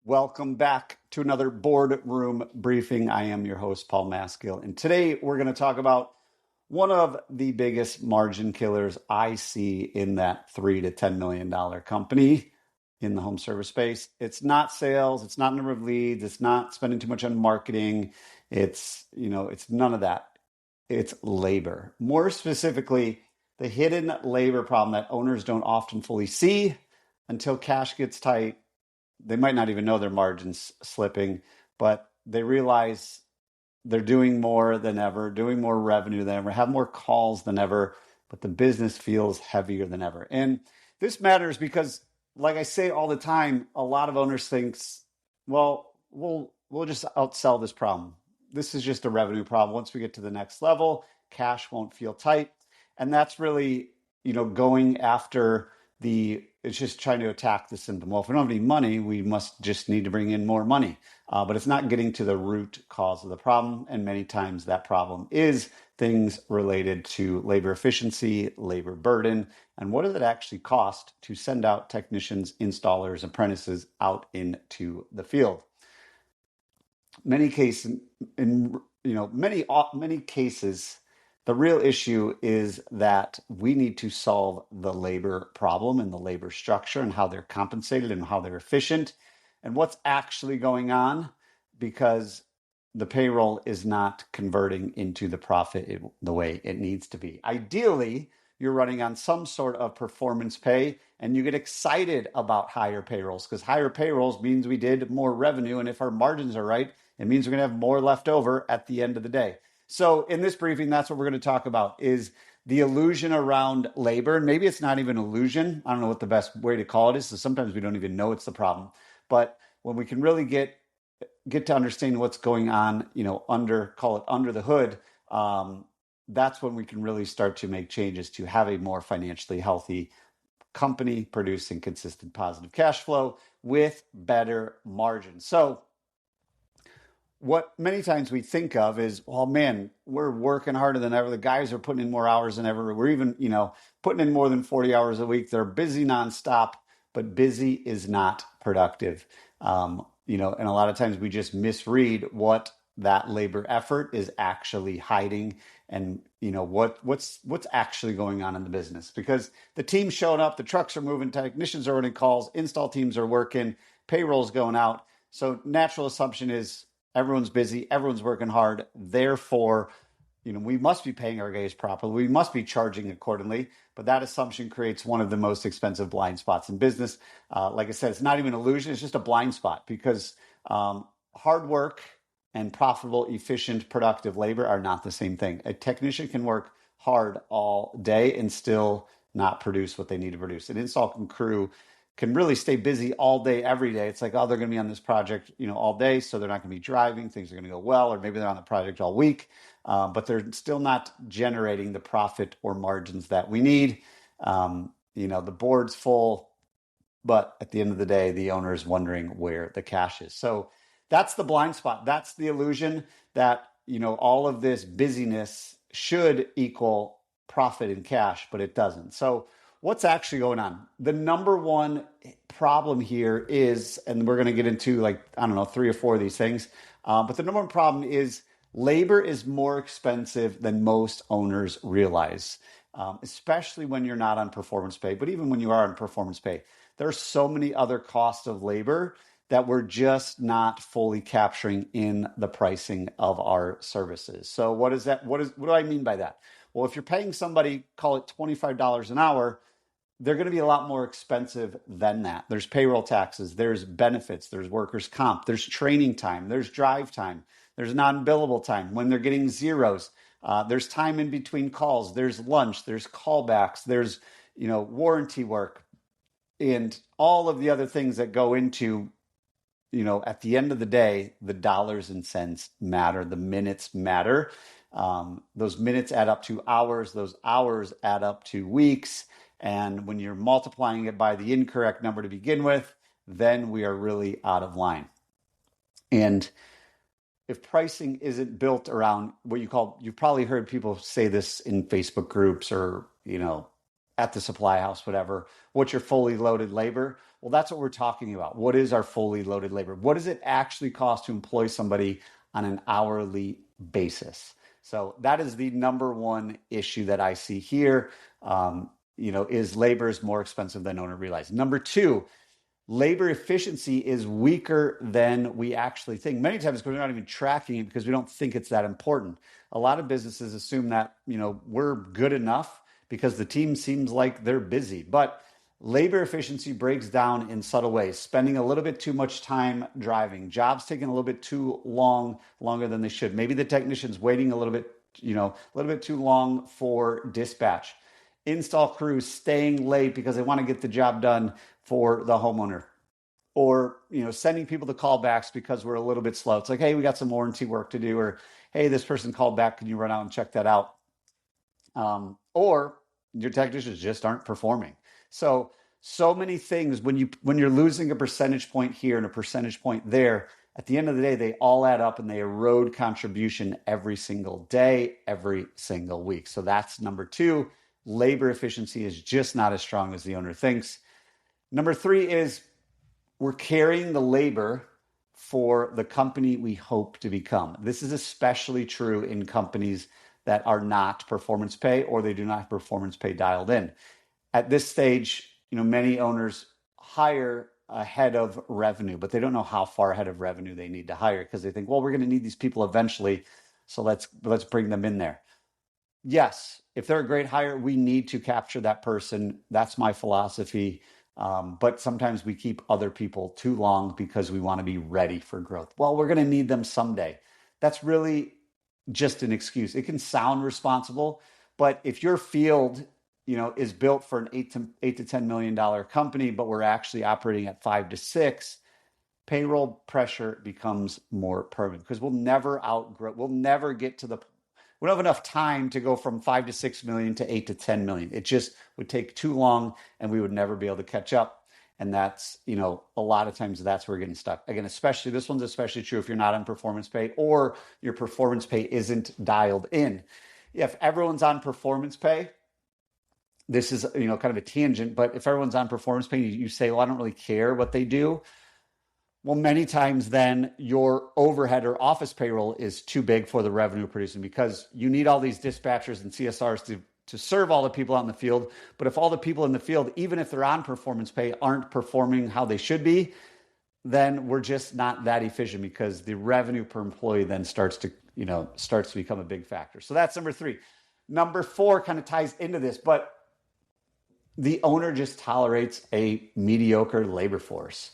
Welcome back to another boardroom briefing. I am your host, Paul Maskill, and today we're going to talk about one of the biggest margin killers I see in that $3 to $10 million company in the home service space. It's not sales, it's not number of leads, it's not spending too much on marketing. It's none of that. It's labor. More specifically, the hidden labor problem that owners don't often fully see until cash gets tight. They might not even know their margins slipping, but they realize they're doing more than ever, doing more revenue than ever, have more calls than ever, but the business feels heavier than ever. And this matters because, like I say all the time, a lot of owners thinks, well, we'll just outsell this problem. This is just a revenue problem. Once we get to the next level, cash won't feel tight. And that's really, going after it's just trying to attack the symptom. Well, if we don't have any money, we must just need to bring in more money. But it's not getting to the root cause of the problem. And many times that problem is things related to labor efficiency, labor burden, and what does it actually cost to send out technicians, installers, apprentices out into the field. Many cases, many cases, the real issue is that we need to solve the labor problem and the labor structure and how they're compensated and how they're efficient and what's actually going on, because the payroll is not converting into the profit the way it needs to be. Ideally, you're running on some sort of performance pay and you get excited about higher payrolls because higher payrolls means we did more revenue. And if our margins are right, it means we're going to have more left over at the end of the day. So in this briefing, that's what we're going to talk about is the illusion around labor. And maybe it's not even illusion. I don't know what the best way to call it is. So sometimes we don't even know it's the problem. But when we can really get to understand what's going on, call it under the hood, that's when we can really start to make changes to have a more financially healthy company producing consistent positive cash flow with better margins. So what many times we think of is, well, man, we're working harder than ever. The guys are putting in more hours than ever. We're even, putting in more than 40 hours a week. They're busy nonstop, but busy is not productive. And a lot of times we just misread what that labor effort is actually hiding and, what's actually going on in the business, because the team's showing up, the trucks are moving, technicians are running calls, install teams are working, payroll's going out. So natural assumption is, everyone's busy, everyone's working hard. Therefore, we must be paying our guys properly. We must be charging accordingly. But that assumption creates one of the most expensive blind spots in business. Like I said, it's not even an illusion. It's just a blind spot because hard work and profitable, efficient, productive labor are not the same thing. A technician can work hard all day and still not produce what they need to produce. An install crew can really stay busy all day, every day. It's like, oh, they're going to be on this project, all day, so they're not going to be driving. Things are going to go well, or maybe they're on the project all week, but they're still not generating the profit or margins that we need. The board's full, but at the end of the day, the owner is wondering where the cash is. So that's the blind spot. That's the illusion that, all of this busyness should equal profit and cash, but it doesn't. So what's actually going on? The number one problem here is, and we're going to get into 3 or 4 of these things, but the number one problem is labor is more expensive than most owners realize, especially when you're not on performance pay. But even when you are on performance pay, there are so many other costs of labor that we're just not fully capturing in the pricing of our services. So what is that? What do I mean by that? Well, if you're paying somebody, call it $25 an hour, they're going to be a lot more expensive than that. There's payroll taxes, there's benefits, there's workers' comp, there's training time, there's drive time, there's non-billable time when they're getting zeros. There's time in between calls, there's lunch, there's callbacks, there's warranty work, and all of the other things that go into, at the end of the day, the dollars and cents matter, the minutes matter. Those minutes add up to hours, those hours add up to weeks. And when you're multiplying it by the incorrect number to begin with, then we are really out of line. And if pricing isn't built around what you've probably heard people say this in Facebook groups or, at the supply house, whatever. What's your fully loaded labor? Well, that's what we're talking about. What is our fully loaded labor? What does it actually cost to employ somebody on an hourly basis? So that is the number one issue that I see here. Is labor is more expensive than owner realize. Number two, labor efficiency is weaker than we actually think. Many times because we're not even tracking it because we don't think it's that important. A lot of businesses assume that, we're good enough because the team seems like they're busy. But labor efficiency breaks down in subtle ways. Spending a little bit too much time driving, jobs taking a little bit too long, longer than they should. Maybe the technician's waiting a little bit too long for dispatch. Install crews staying late because they want to get the job done for the homeowner, or sending people to callbacks because we're a little bit slow. It's like, hey, we got some warranty work to do, or hey, this person called back, can you run out and check that out? Or your technicians just aren't performing. So many things when you're losing a percentage point here and a percentage point there, at the end of the day, they all add up and they erode contribution every single day, every single week. So that's number two. Labor efficiency is just not as strong as the owner thinks. Number three is we're carrying the labor for the company we hope to become. This is especially true in companies that are not performance pay or they do not have performance pay dialed in. At this stage, many owners hire ahead of revenue, but they don't know how far ahead of revenue they need to hire because they think, well, we're going to need these people eventually, so let's bring them in there. Yes, if they're a great hire, we need to capture that person. That's my philosophy. But sometimes we keep other people too long because we want to be ready for growth. Well, we're going to need them someday. That's really just an excuse. It can sound responsible, but if your field, is built for an $8 to $10 million company, but we're actually operating at 5 to 6, payroll pressure becomes more permanent because we'll never get to we don't have enough time to go from 5 to 6 million to 8 to 10 million. It just would take too long and we would never be able to catch up. And that's, a lot of times that's where we're getting stuck. Again, this one's especially true if you're not on performance pay or your performance pay isn't dialed in. If everyone's on performance pay, this is, kind of a tangent, but if everyone's on performance pay, you say, well, I don't really care what they do. Well, many times then your overhead or office payroll is too big for the revenue producing because you need all these dispatchers and CSRs to serve all the people out in the field. But if all the people in the field, even if they're on performance pay, aren't performing how they should be, then we're just not that efficient because the revenue per employee then starts to become a big factor. So that's number three. Number four kind of ties into this, but the owner just tolerates a mediocre labor force.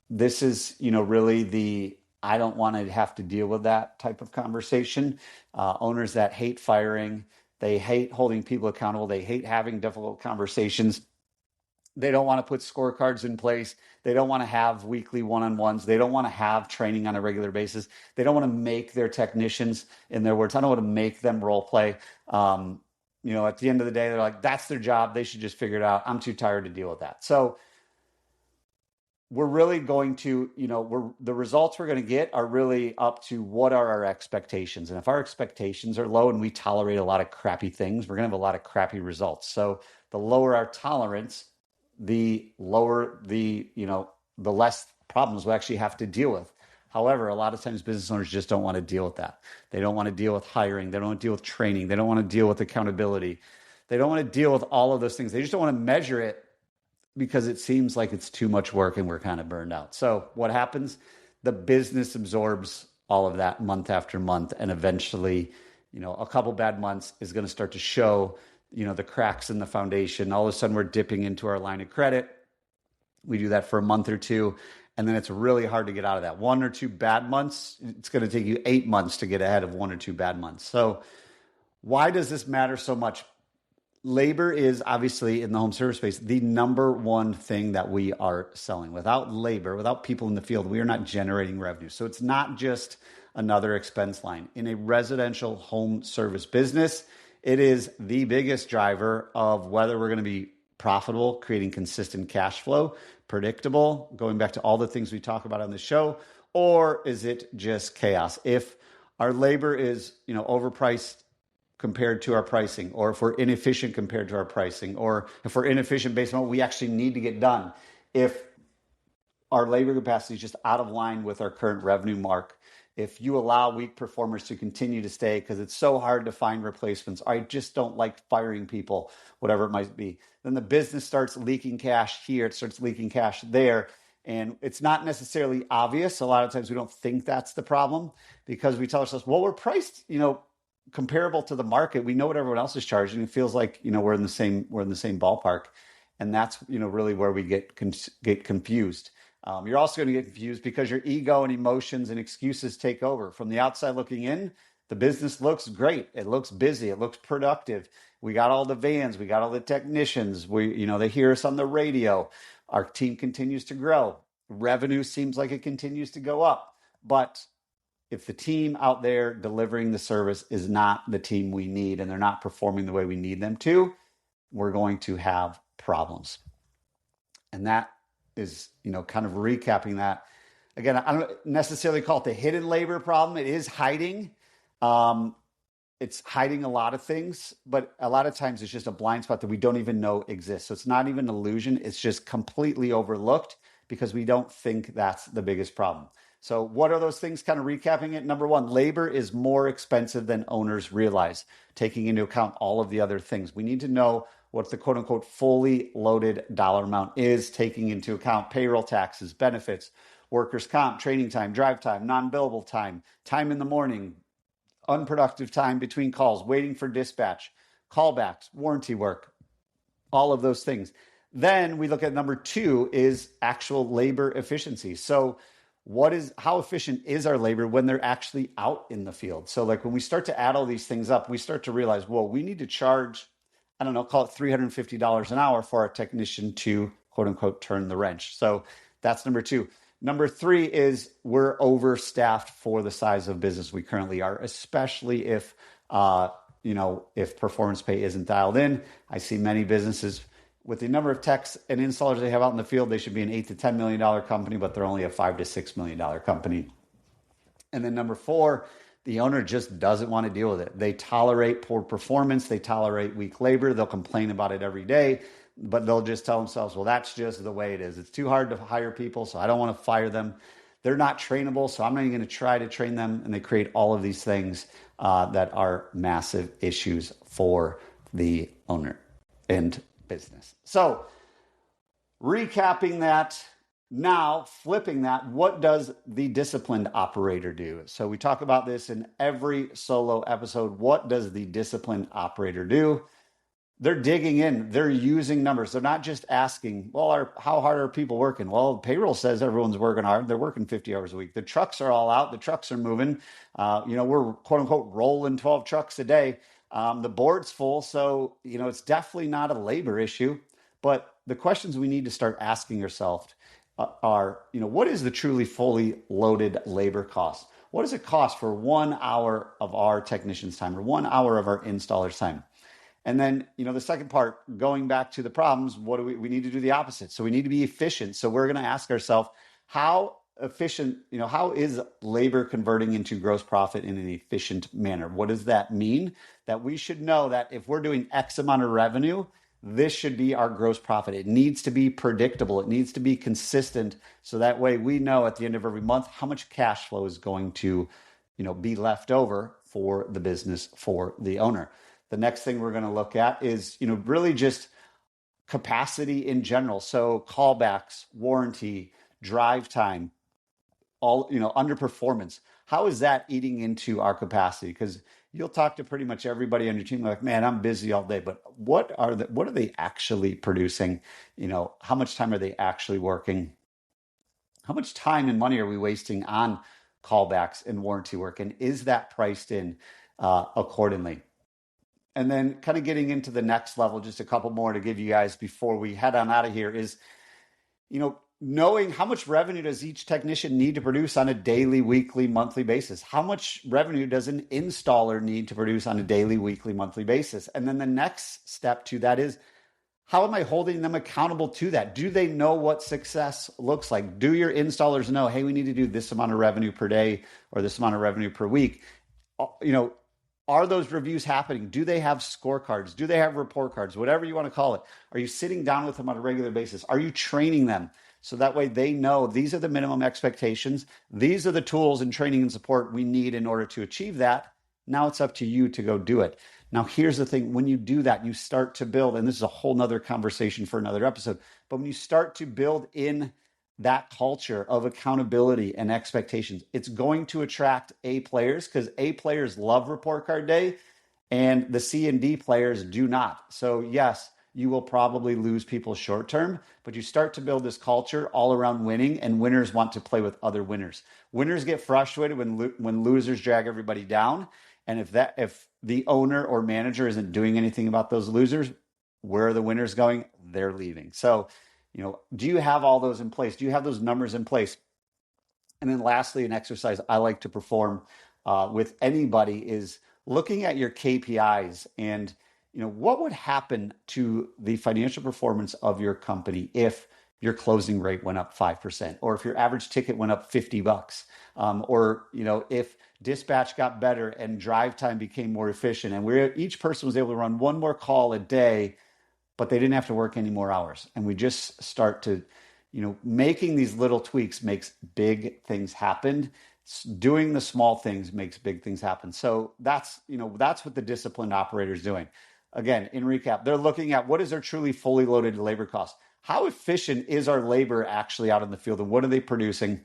This is, really I don't want to have to deal with that type of conversation. Owners that hate firing, they hate holding people accountable, they hate having difficult conversations. They don't want to put scorecards in place. They don't want to have weekly one-on-ones. They don't want to have training on a regular basis. They don't want to make their technicians, in their words, I don't want to make them role play. At the end of the day, they're like, that's their job. They should just figure it out. I'm too tired to deal with that. So we're really going to, the results we're going to get are really up to what are our expectations. And if our expectations are low and we tolerate a lot of crappy things, we're going to have a lot of crappy results. So the lower our tolerance, the lower the less problems we actually have to deal with. However, a lot of times business owners just don't want to deal with that. They don't want to deal with hiring. They don't want to deal with training. They don't want to deal with accountability. They don't want to deal with all of those things. They just don't want to measure it because it seems like it's too much work and we're kind of burned out. So what happens? The business absorbs all of that month after month. And eventually, a couple bad months is going to start to show, the cracks in the foundation. All of a sudden we're dipping into our line of credit. We do that for a month or two. And then it's really hard to get out of that. 1 or 2 bad months, it's going to take you 8 months to get ahead of 1 or 2 bad months. So why does this matter so much? Labor is obviously in the home service space the number one thing that we are selling. Without labor, without people in the field, we are not generating revenue. So it's not just another expense line. In a residential home service business, it is the biggest driver of whether we're going to be profitable, creating consistent cash flow, predictable, going back to all the things we talk about on the show, or is it just chaos? If our labor is, overpriced compared to our pricing, or if we're inefficient compared to our pricing, or if we're inefficient based on what we actually need to get done, if our labor capacity is just out of line with our current revenue mark, if you allow weak performers to continue to stay because it's so hard to find replacements, I just don't like firing people, whatever it might be, then the business starts leaking cash here, it starts leaking cash there. And it's not necessarily obvious. A lot of times we don't think that's the problem because we tell ourselves, well, we're priced, comparable to the market. We know what everyone else is charging. It feels like, we're in the same ballpark. And that's, really where we get confused. You're also going to get confused because your ego and emotions and excuses take over. From the outside looking in, the business looks great. It looks busy. It looks productive. We got all the vans. We got all the technicians. They hear us on the radio. Our team continues to grow. Revenue seems like it continues to go up. But if the team out there delivering the service is not the team we need and they're not performing the way we need them to, we're going to have problems. And that is, kind of recapping that. Again, I don't necessarily call it the hidden labor problem. It is hiding. It's hiding a lot of things, but a lot of times it's just a blind spot that we don't even know exists. So it's not even an illusion. It's just completely overlooked because we don't think that's the biggest problem. So what are those things? Kind of recapping it. Number one, labor is more expensive than owners realize, taking into account all of the other things. We need to know what the quote unquote fully loaded dollar amount is, taking into account payroll taxes, benefits, workers' comp, training time, drive time, non-billable time, time in the morning, unproductive time between calls, waiting for dispatch, callbacks, warranty work, all of those things. Then we look at number two is actual labor efficiency. So how efficient is our labor when they're actually out in the field? So like when we start to add all these things up, we start to realize, well, we need to charge, call it $350 an hour for our technician to quote unquote turn the wrench. So that's number two. Number three is we're overstaffed for the size of business we currently are, especially if performance pay isn't dialed in. I see many businesses with the number of techs and installers they have out in the field, they should be an $8 to $10 million company, but they're only a $5 to $6 million company. And then number four, the owner just doesn't want to deal with it. They tolerate poor performance. They tolerate weak labor. They'll complain about it every day, but they'll just tell themselves, well, that's just the way it is. It's too hard to hire people, so I don't want to fire them. They're not trainable, so I'm not even going to try to train them. And they create all of these things that are massive issues for the owner and business. So recapping that, now flipping that, what does the disciplined operator do? So we talk about this in every solo episode. What does the disciplined operator do? They're digging in. They're using numbers. They're not just asking, well, how hard are people working? Well, payroll says everyone's working hard. They're working 50 hours a week. The trucks are all out. The trucks are moving. We're quote unquote rolling 12 trucks a day. The board's full. So, it's definitely not a labor issue. But the questions we need to start asking ourselves are, what is the truly fully loaded labor cost? What does it cost for 1 hour of our technician's time or 1 hour of our installer's time? And then, the second part, going back to the problems, what do we need to do the opposite? So we need to be efficient. So we're going to ask ourselves, how efficient, how is labor converting into gross profit in an efficient manner? What does that mean? That we should know that if we're doing X amount of revenue, this should be our gross profit. It needs to be predictable. It needs to be consistent. So that way we know at the end of every month how much cash flow is going to, be left over for the business, for the owner. The next thing we're going to look at is, really just capacity in general. So callbacks, warranty, drive time, all, underperformance. How is that eating into our capacity? Because you'll talk to pretty much everybody on your team like, man, I'm busy all day, but what are they actually producing? How much time are they actually working? How much time and money are we wasting on callbacks and warranty work? And is that priced in accordingly? And then kind of getting into the next level, just a couple more to give you guys before we head on out of here is, knowing how much revenue does each technician need to produce on a daily, weekly, monthly basis? How much revenue does an installer need to produce on a daily, weekly, monthly basis? And then the next step to that is, how am I holding them accountable to that? Do they know what success looks like? Do your installers know, hey, we need to do this amount of revenue per day or this amount of revenue per week? Are those reviews happening? Do they have scorecards? Do they have report cards? Whatever you want to call it. Are you sitting down with them on a regular basis? Are you training them? So that way they know these are the minimum expectations. These are the tools and training and support we need in order to achieve that. Now it's up to you to go do it. Now, here's the thing. When you do that, you start to build, and this is a whole nother conversation for another episode, but when you start to build in that culture of accountability and expectations, it's going to attract A players because A players love report card day and the C and D players do not. So yes, you will probably lose people short term, but you start to build this culture all around winning, and winners want to play with other winners. Winners get frustrated when losers drag everybody down. And if the owner or manager isn't doing anything about those losers, where are the winners going? They're leaving. So, do you have all those in place? Do you have those numbers in place? And then lastly, an exercise I like to perform with anybody is looking at your KPIs and what would happen to the financial performance of your company if your closing rate went up 5%, or if your average ticket went up $50, or if dispatch got better and drive time became more efficient, and each person was able to run one more call a day, but they didn't have to work any more hours. And we just start to, making these little tweaks makes big things happen. Doing the small things makes big things happen. So that's what the disciplined operator is doing. Again, in recap, they're looking at what is their truly fully loaded labor cost? How efficient is our labor actually out in the field, and what are they producing?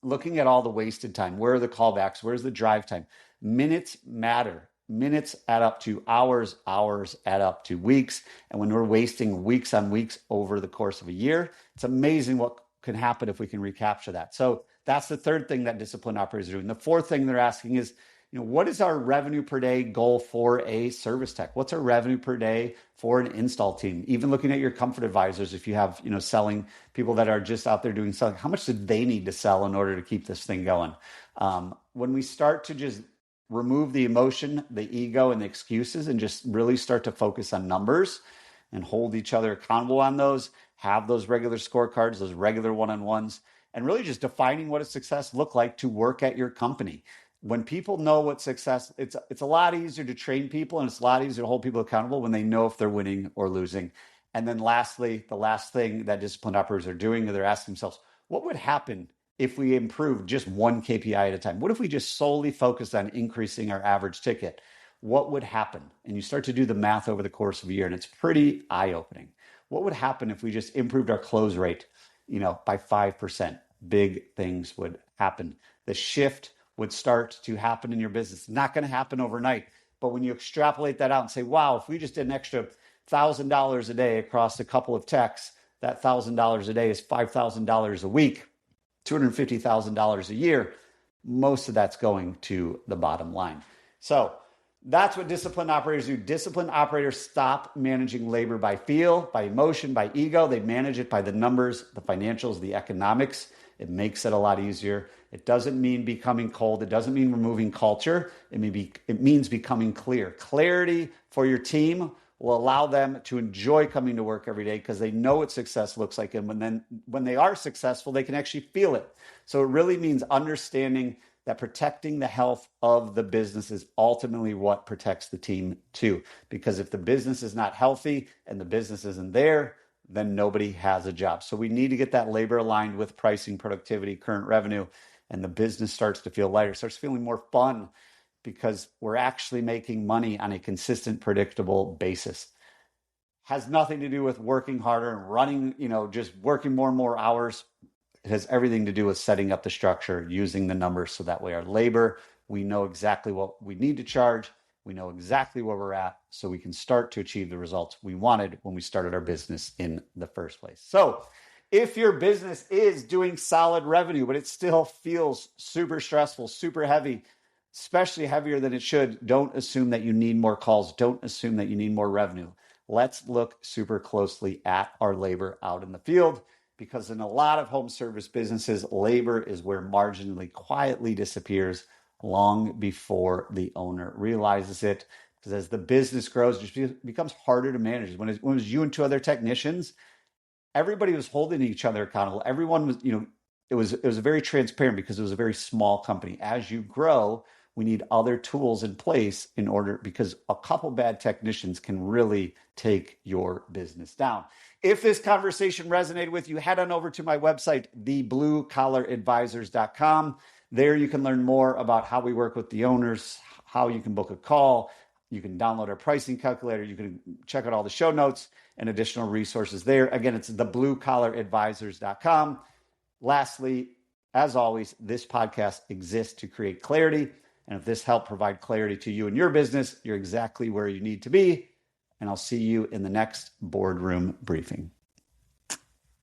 Looking at all the wasted time. Where are the callbacks? Where's the drive time? Minutes matter. Minutes add up to hours, hours add up to weeks. And when we're wasting weeks on weeks over the course of a year, it's amazing what can happen if we can recapture that. So that's the third thing that disciplined operators are doing. The fourth thing they're asking is, what is our revenue per day goal for a service tech? What's our revenue per day for an install team? Even looking at your comfort advisors, if you have, selling people that are just out there doing selling, how much do they need to sell in order to keep this thing going? When we start to just remove the emotion, the ego, and the excuses, and just really start to focus on numbers and hold each other accountable on those, have those regular scorecards, those regular one-on-ones, and really just defining what a success look like to work at your company. When people know what success, it's a lot easier to train people, and it's a lot easier to hold people accountable when they know if they're winning or losing. And then lastly, the last thing that disciplined operators are doing, they're asking themselves, what would happen if we improve just one KPI at a time? What if we just solely focused on increasing our average ticket? What would happen? And you start to do the math over the course of a year, and it's pretty eye-opening. What would happen if we just improved our close rate, by 5%? Big things would happen. The shift would start to happen in your business. It's not going to happen overnight, but when you extrapolate that out and say, wow, if we just did an extra $1,000 a day across a couple of techs, that $1,000 a day is $5,000 a week, $250,000 a year. Most of that's going to the bottom line. So that's what disciplined operators do. Disciplined operators stop managing labor by feel, by emotion, by ego. They manage it by the numbers, the financials, the economics. It makes it a lot easier. It doesn't mean becoming cold. It doesn't mean removing culture. It means becoming clear. Clarity for your team will allow them to enjoy coming to work every day because they know what success looks like. And when they are successful, they can actually feel it. So it really means understanding that protecting the health of the business is ultimately what protects the team too. Because if the business is not healthy and the business isn't there, then nobody has a job. So we need to get that labor aligned with pricing, productivity, current revenue, and the business starts to feel lighter, starts feeling more fun because we're actually making money on a consistent, predictable basis. Has nothing to do with working harder and running, just working more and more hours. It has everything to do with setting up the structure, using the numbers so that way our labor, we know exactly what we need to charge. We know exactly where we're at so we can start to achieve the results we wanted when we started our business in the first place. So if your business is doing solid revenue, but it still feels super stressful, super heavy, especially heavier than it should, don't assume that you need more calls. Don't assume that you need more revenue. Let's look super closely at our labor out in the field, because in a lot of home service businesses, labor is where marginally quietly disappears long before the owner realizes it. Because as the business grows, it just becomes harder to manage. When it was you and two other technicians, everybody was holding each other accountable. Everyone was, it was very transparent because it was a very small company. As you grow, We need other tools in place in order, because a couple bad technicians can really take your business down. If this conversation resonated with you, head on over to my website, thebluecollaradvisors.com. There you can learn more about how we work with the owners, how you can book a call. You can download our pricing calculator. You can check out all the show notes and additional resources there. Again, it's thebluecollaradvisors.com. Lastly, as always, this podcast exists to create clarity. And if this helped provide clarity to you and your business, you're exactly where you need to be. And I'll see you in the next boardroom briefing.